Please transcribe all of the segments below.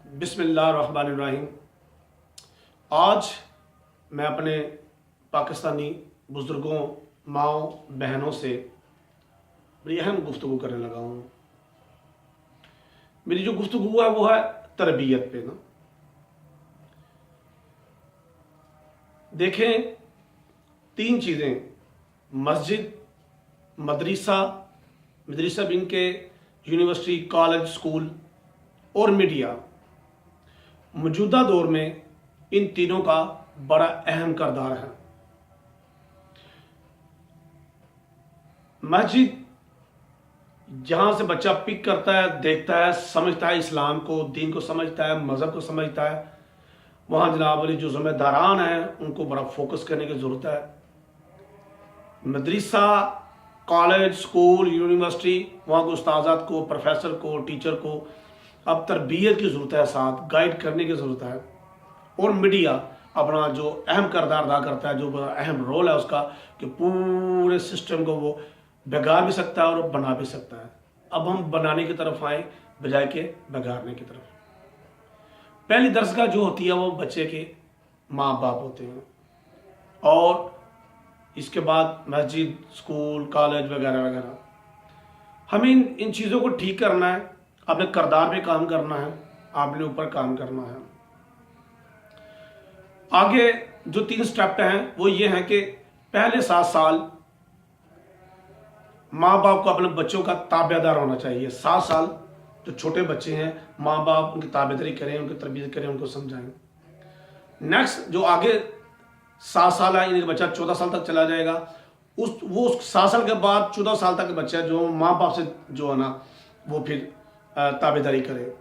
बिस्मिल्लाहिर्रहमानिर्रहीम। आज मैं अपने पाकिस्तानी बुज़ुर्गों, माओं, बहनों से बड़ी अहम गुफ्तगू करने लगा हूँ। मेरी जो गुफ्तगू है वो है तरबियत पे ना। देखें, तीन चीज़ें, मस्जिद, मदरसा बिन के यूनिवर्सिटी, कॉलेज, स्कूल और मीडिया, मौजूदा दौर में इन तीनों का बड़ा अहम किरदार है। मस्जिद जहां से बच्चा पिक करता है, देखता है, समझता है, इस्लाम को, दीन को समझता है, मज़हब को समझता है, वहां जनाब वाली जो जिम्मेदारान हैं उनको बड़ा फोकस करने की ज़रूरत है। मदरसा, कॉलेज, स्कूल, यूनिवर्सिटी, वहाँ के उस्ताद को, प्रोफेसर को, टीचर को अब तरबियत की ज़रूरत है, साथ गाइड करने की ज़रूरत है। और मीडिया अपना जो अहम किरदार अदा करता है, जो अहम रोल है उसका, कि पूरे सिस्टम को वो बिगाड़ भी सकता है और बना भी सकता है। अब हम बनाने की तरफ आए बजाय के बिगाड़ने की तरफ। पहली दरसगाह जो होती है वो बच्चे के माँ बाप होते हैं, और इसके बाद मस्जिद, स्कूल, कॉलेज वगैरह वगैरह। हमें इन चीज़ों को ठीक करना है, अपने किरदार पे काम करना है, अपने ऊपर काम करना है। आगे जो 3 स्टेप हैं वो ये हैं कि पहले 7 साल माँ बाप को अपने बच्चों का ताबेदार होना चाहिए। 7 साल जो छोटे बच्चे हैं, माँ बाप उनकी ताबेदारी करें, उनकी तरबियत करें, उनको समझाएं। नेक्स्ट जो आगे 7 साल है, यानी कि बच्चा 14 साल तक चला जाएगा, उस 7 साल के बाद 14 साल तक बच्चा जो माँ बाप से जो है ना वो फिर ताबेदारी करे,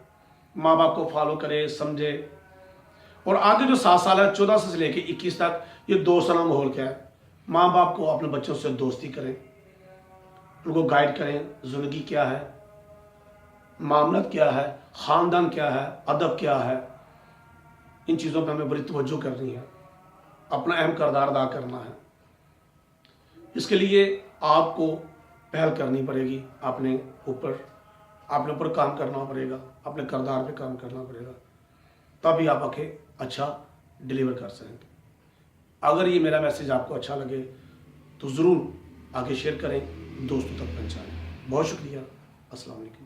माँ बाप को फॉलो करे, समझे। और आगे जो 7 साल है, 14 से लेके 21 तक, ये दोस्ताना माहौल क्या है। माँ बाप को अपने बच्चों से दोस्ती करें, उनको गाइड करें, ज़िंदगी क्या है, मामलत क्या है, ख़ानदान क्या है, अदब क्या है। इन चीज़ों पर हमें बड़ी तवज्जो करनी है, अपना अहम किरदार अदा करना है। इसके लिए आपको पहल करनी पड़ेगी, अपने ऊपर काम करना पड़ेगा, अपने किरदार पे काम करना पड़ेगा, तभी आप आके अच्छा डिलीवर कर सकेंगे। अगर ये मेरा मैसेज आपको अच्छा लगे तो ज़रूर आगे शेयर करें, दोस्तों तक पहुँचाएं। बहुत शुक्रिया। अस्सलाम वालेकुम।